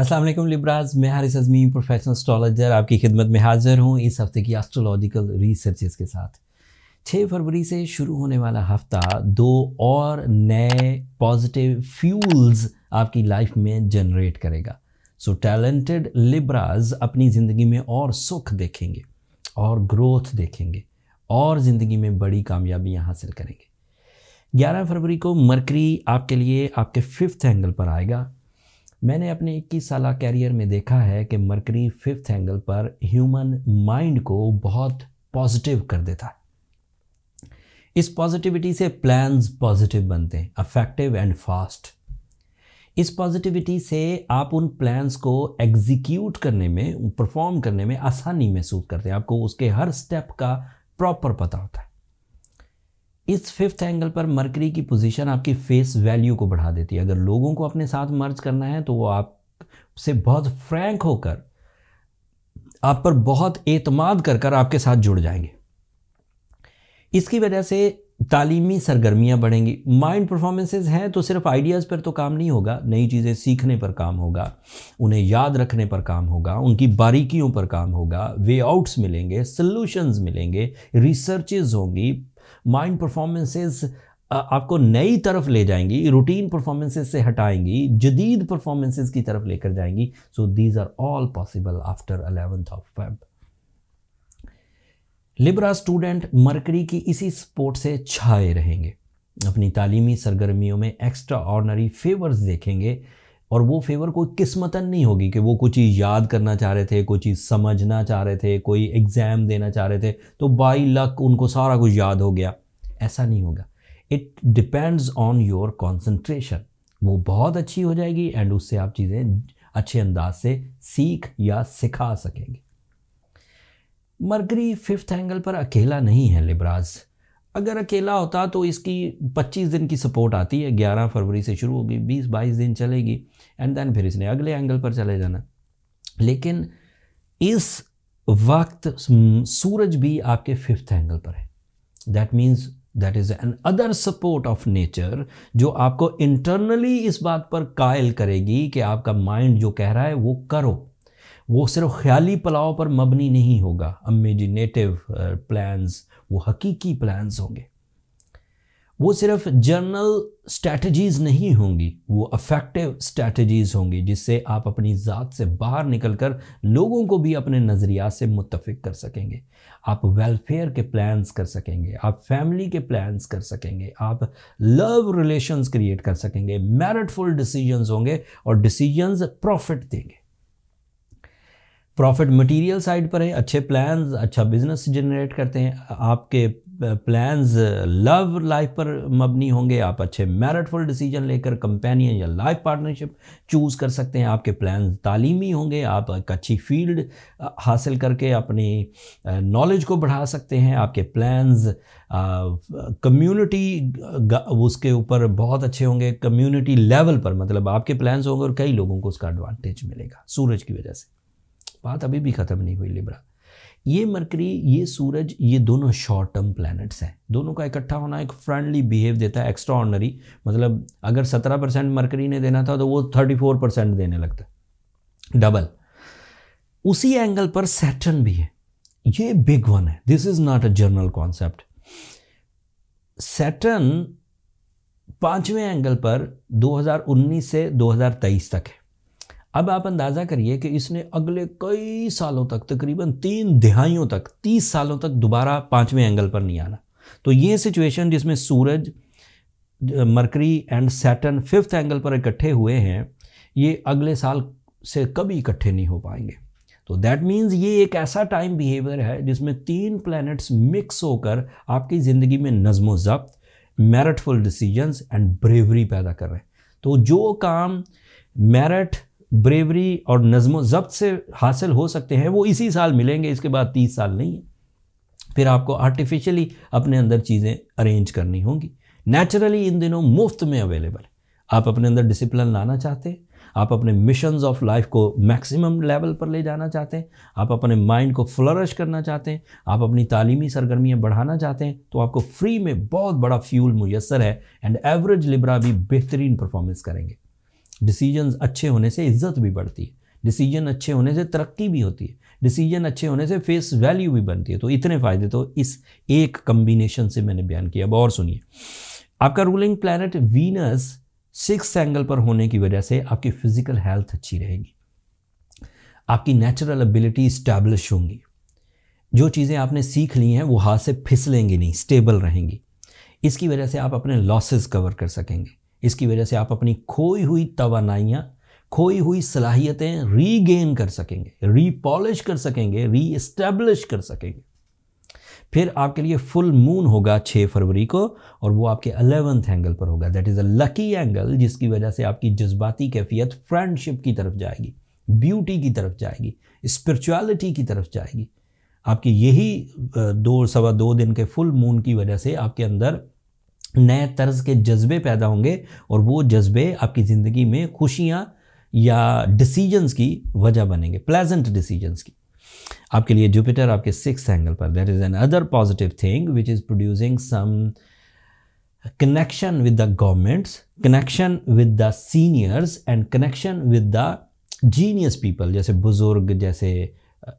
अस्सलाम वालेकुम लिब्राज, मैं हारिस अज़मी प्रोफेशनल एस्ट्रोलॉजर आपकी खिदमत में हाजिर हूँ इस हफ्ते की एस्ट्रोलॉजिकल रिसर्चेस के साथ। 6 फरवरी से शुरू होने वाला हफ्ता 2 और नए पॉजिटिव फ्यूल्स आपकी लाइफ में जनरेट करेगा। सो टैलेंटेड लिब्राज अपनी ज़िंदगी में और सुख देखेंगे और ग्रोथ देखेंगे और ज़िंदगी में बड़ी कामयाबियाँ हासिल करेंगे। 11 फरवरी को मरकरी आपके लिए आपके 5th एंगल पर आएगा। मैंने अपने 21 साल कैरियर में देखा है कि मरकरी 5th एंगल पर ह्यूमन माइंड को बहुत पॉजिटिव कर देता है। इस पॉजिटिविटी से प्लान्स पॉजिटिव बनते हैं, अफेक्टिव एंड फास्ट। इस पॉजिटिविटी से आप उन प्लान्स को एग्जीक्यूट करने में, परफॉर्म करने में आसानी महसूस करते हैं। आपको उसके हर स्टेप का प्रॉपर पता होता है। इस 5th एंगल पर मरकरी की पोजीशन आपकी फेस वैल्यू को बढ़ा देती है। अगर लोगों को अपने साथ मर्ज करना है तो वो आपसे बहुत फ्रैंक होकर आप पर बहुत एतमाद कर आपके साथ जुड़ जाएंगे। इसकी वजह से तालीमी सरगर्मियां बढ़ेंगी। माइंड परफॉर्मेंसेस हैं तो सिर्फ आइडियाज़ पर तो काम नहीं होगा, नई चीज़ें सीखने पर काम होगा, उन्हें याद रखने पर काम होगा, उनकी बारीकियों पर काम होगा, वे आउट्स मिलेंगे, सॉल्यूशंस मिलेंगे, रिसर्चेज होंगी। माइंड परफॉर्मेंसेस आपको नई तरफ ले जाएंगी, रूटीन परफॉर्मेंसेस से हटाएंगी, जदीद परफॉर्मेंसेस की तरफ लेकर जाएंगी। So these are all possible after 11th of Feb। Libra student Mercury की इसी सपोर्ट से छाए रहेंगे। अपनी तालीमी सरगर्मियों में एक्स्ट्रा ऑर्डिनरी फेवर्स देखेंगे और वो फेवर कोई किस्मतन नहीं होगी कि वो कुछ चीज़ याद करना चाह रहे थे, कोई चीज़ समझना चाह रहे थे, कोई एग्ज़ाम देना चाह रहे थे तो बाई लक उनको सारा कुछ याद हो गया। ऐसा नहीं होगा। It depends on your concentration. वो बहुत अच्छी हो जाएगी एंड उससे आप चीज़ें अच्छे अंदाज से सीख या सिखा सकेंगे। मरकरी 5th एंगल पर अकेला नहीं है लिब्राज। अगर अकेला होता तो इसकी 25 दिन की सपोर्ट आती है। 11 फरवरी से शुरू होगी, 20-22 दिन चलेगी एंड देन फिर इसने अगले एंगल पर चले जाना। लेकिन इस वक्त सूरज भी आपके 5th एंगल पर है। That means that is N other support of nature जो आपको इंटरनली इस बात पर कायल करेगी कि आपका माइंड जो कह रहा है वो करो। वो सिर्फ ख्याली पलाव पर मबनी नहीं होगा, इमेजिनेटिव प्लान्स, वो हकीकी प्लान्स होंगे। वो सिर्फ जर्नल स्ट्रैटेजीज़ नहीं होंगी, वो अफेक्टिव स्ट्रैटेजीज़ होंगी जिससे आप अपनी ज़ात से बाहर निकलकर लोगों को भी अपने नज़रियात से मुत्तफ़िक कर सकेंगे। आप वेलफेयर के प्लान्स कर सकेंगे, आप फैमिली के प्लान्स कर सकेंगे, आप लव रिलेशंस क्रिएट कर सकेंगे, मैरिटफुल डिसीजंस होंगे और डिसीजंस प्रॉफिट देंगे। प्रॉफिट मटेरियल साइड पर है, अच्छे प्लान्स अच्छा बिजनेस जनरेट करते हैं। आपके प्लान्स लव लाइफ पर मबनी होंगे, आप अच्छे मैरिटफुल डिसीजन लेकर कंपेनियन या लाइफ पार्टनरशिप चूज़ कर सकते हैं। आपके प्लान्स तालीमी होंगे, आप एक अच्छी फील्ड हासिल करके अपनी नॉलेज को बढ़ा सकते हैं। आपके प्लान्स कम्युनिटी उसके ऊपर बहुत अच्छे होंगे, कम्युनिटी लेवल पर, मतलब आपके प्लान्स होंगे और कई लोगों को उसका एडवांटेज मिलेगा सूरज की वजह से। बात अभी भी ख़त्म नहीं हुई लिब्रा। ये मरकरी, ये सूरज, ये दोनों शॉर्ट टर्म प्लैनेट्स हैं। दोनों का इकट्ठा होना एक फ्रेंडली बिहेव देता है, एक्स्ट्रा ऑर्डिनरी। मतलब अगर 17% मरकरी ने देना था तो वो 34% देने लगता है, डबल। उसी एंगल पर सैटर्न भी है। ये बिग वन है, this is not a general concept. Saturn 5वें एंगल पर 2019 से 2023 तक है। अब आप अंदाज़ा करिए कि इसने अगले कई सालों तक, तकरीबन 3 दिहाइयों तक, 30 सालों तक दोबारा 5वें एंगल पर नहीं आना। तो ये सिचुएशन जिसमें सूरज, Mercury and Saturn 5th angle पर इकट्ठे हुए हैं, ये अगले साल से कभी इकट्ठे नहीं हो पाएंगे। तो दैट मीन्स ये एक ऐसा टाइम बिहेवियर है जिसमें 3 प्लैनेट्स मिक्स होकर आपकी ज़िंदगी में नज़्म व ज़ब्त, मैरिटफुल डिसीजंस एंड ब्रेवरी पैदा कर रहे हैं। तो जो काम मेरिट, ब्रेवरी और नज़्म ज़ब्त से हासिल हो सकते हैं वो इसी साल मिलेंगे, इसके बाद 30 साल नहीं है। फिर आपको आर्टिफिशियली अपने अंदर चीज़ें अरेंज करनी होंगी। नेचुरली इन दिनों मुफ्त में अवेलेबल है। आप अपने अंदर डिसिप्लिन लाना चाहते हैं, आप अपने मिशंस ऑफ लाइफ को मैक्सिमम लेवल पर ले जाना चाहते हैं, आप अपने माइंड को फ्लरिश करना चाहते हैं, आप अपनी तालीमी सरगर्मियाँ बढ़ाना चाहते हैं, तो आपको फ्री में बहुत बड़ा फ्यूल मुयस्सर है एंड एवरेज लिब्रा भी बेहतरीन परफॉर्मेंस करेंगे। डिसीजंस अच्छे होने से इज्जत भी बढ़ती है। डिसीजन अच्छे होने से तरक्की भी होती है, डिसीजन अच्छे होने से फेस वैल्यू भी बनती है। तो इतने फ़ायदे तो इस एक कम्बिनेशन से मैंने बयान किया। अब और सुनिए, आपका ruling planet Venus 6th angle पर होने की वजह से आपकी फिजिकल हेल्थ अच्छी रहेगी, आपकी नेचुरल एबिलिटी स्टैब्लिश होंगी, जो चीज़ें आपने सीख ली हैं वो हाथ से फिसलेंगी नहीं, स्टेबल रहेंगी। इसकी वजह से आप अपने लॉसेस कवर कर सकेंगे, इसकी वजह से आप अपनी खोई हुई तवानाइयाँ, खोई हुई सलाहियतें रीगेन कर सकेंगे, रीपॉलिश कर सकेंगे, रीएस्टैब्लिश कर सकेंगे। फिर आपके लिए फुल मून होगा 6 फरवरी को, और वो आपके 11th एंगल पर होगा। That is a lucky angle, जिसकी वजह से आपकी जज्बाती कैफियत फ्रेंडशिप की तरफ जाएगी, ब्यूटी की तरफ जाएगी, स्पिरिचुअलिटी की तरफ जाएगी। आपकी यही 2-2.25 दिन के फुल मून की वजह से आपके अंदर नए तर्ज के जज्बे पैदा होंगे, और वो जज्बे आपकी ज़िंदगी में खुशियाँ या डिसीजंस की वजह बनेंगे, प्लेजेंट डिसीजंस की। आपके लिए जुपिटर आपके 6th एंगल पर, that is another positive thing which is producing some connection with the governments, connection with the seniors and connection with the genius people, जैसे बुजुर्ग, जैसे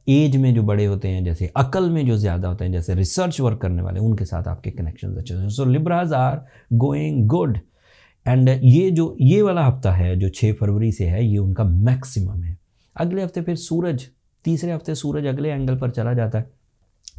एज में जो बड़े होते हैं, जैसे अकल में जो ज़्यादा होते हैं, जैसे रिसर्च वर्क करने वाले, उनके साथ आपके कनेक्शन अच्छे हैं। So Libras are going good. And ये वाला हफ्ता है जो 6 फरवरी से है, ये उनका मैक्सिमम है। अगले हफ्ते फिर सूरज, तीसरे हफ्ते सूरज अगले एंगल पर चला जाता है,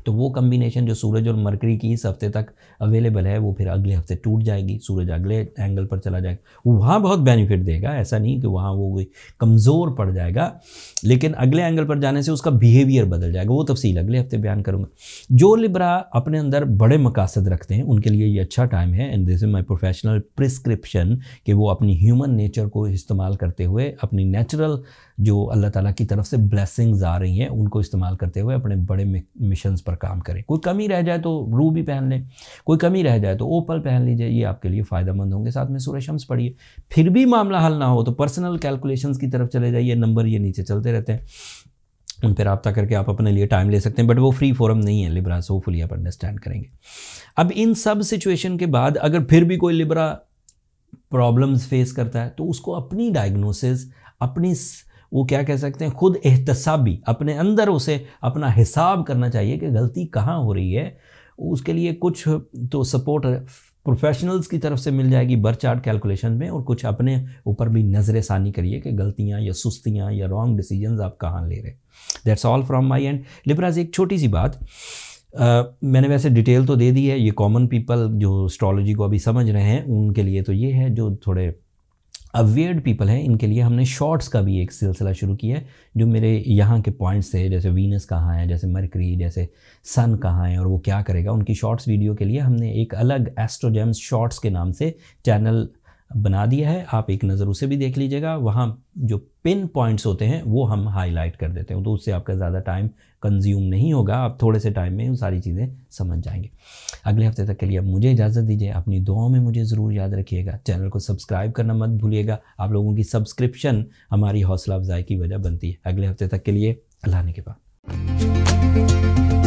तो वो कम्बिनेशन जो सूरज और मरकरी की इस हफ्ते तक अवेलेबल है, वो फिर अगले हफ्ते टूट जाएगी, सूरज अगले एंगल पर चला जाएगा। वहाँ बहुत बेनिफिट देगा, ऐसा नहीं कि वहाँ वो कमज़ोर पड़ जाएगा, लेकिन अगले एंगल पर जाने से उसका बिहेवियर बदल जाएगा। वो तफसील अगले हफ्ते बयान करूँगा। जो लिब्रा अपने अंदर बड़े मकासद रखते हैं, उनके लिए ये अच्छा टाइम है, and this is my professional prescription, कि वो अपनी ह्यूमन नेचर को इस्तेमाल करते हुए, अपनी नेचुरल जो अल्लाह ताला की तरफ से ब्लेसिंग्स आ रही हैं, उनको इस्तेमाल करते हुए अपने बड़े मिशंस पर काम करें। कोई कमी रह जाए तो रूबी पहन लें, कोई कमी रह जाए तो ओपल पहन लीजिए, ये आपके लिए फ़ायदेमंद होंगे। साथ में सूरज शम्स पढ़िए। फिर भी मामला हल ना हो तो पर्सनल कैलकुलेशंस की तरफ चले जाइए, नंबर ये नीचे चलते रहते हैं, उन पर रब्ता करके आप अपने लिए टाइम ले सकते हैं, बट वो फ्री फोरम नहीं है लिब्रा, होपफुली आप अंडरस्टैंड करेंगे। अब इन सब सिचुएशन के बाद अगर फिर भी कोई लिब्रा प्रॉब्लम्स फेस करता है, तो उसको अपनी डायग्नोसिस, अपनी वो क्या कह सकते हैं, खुद एहतसाबी, अपने अंदर उसे अपना हिसाब करना चाहिए कि गलती कहाँ हो रही है। उसके लिए कुछ तो सपोर्ट प्रोफेशनल्स की तरफ से मिल जाएगी बर्थ चार्ट कैलकुलेशन में, और कुछ अपने ऊपर भी नज़र षानी करिए कि गलतियाँ या सुस्तियाँ या रॉन्ग डिसीजंस आप कहाँ ले रहे। That's all from my and. लिब्राज, एक छोटी सी बात, मैंने वैसे डिटेल तो दे दी है, ये कॉमन पीपल जो एस्ट्रोलॉजी को अभी समझ रहे हैं उनके लिए तो ये है, जो थोड़े अवेयर्ड पीपल हैं इनके लिए हमने शॉर्ट्स का भी एक सिलसिला शुरू किया है, जो मेरे यहाँ के पॉइंट्स थे, जैसे वीनस कहाँ है, जैसे मरकरी, जैसे सन कहाँ है और वो क्या करेगा, उनकी शॉर्ट्स वीडियो के लिए हमने एक अलग एस्ट्रोजेम्स शॉर्ट्स के नाम से चैनल बना दिया है। आप एक नज़र उसे भी देख लीजिएगा, वहाँ जो पिन पॉइंट्स होते हैं वो हम हाईलाइट कर देते हैं, तो उससे आपका ज़्यादा टाइम कंज्यूम नहीं होगा, आप थोड़े से टाइम में वो सारी चीज़ें समझ जाएंगे। अगले हफ्ते तक के लिए अब मुझे इजाज़त दीजिए, अपनी दुआओं में मुझे ज़रूर याद रखिएगा, चैनल को सब्सक्राइब करना मत भूलिएगा, आप लोगों की सब्सक्रिप्शन हमारी हौसला अफजाई की वजह बनती है। अगले हफ्ते तक के लिए अल्लाह ने के बाद।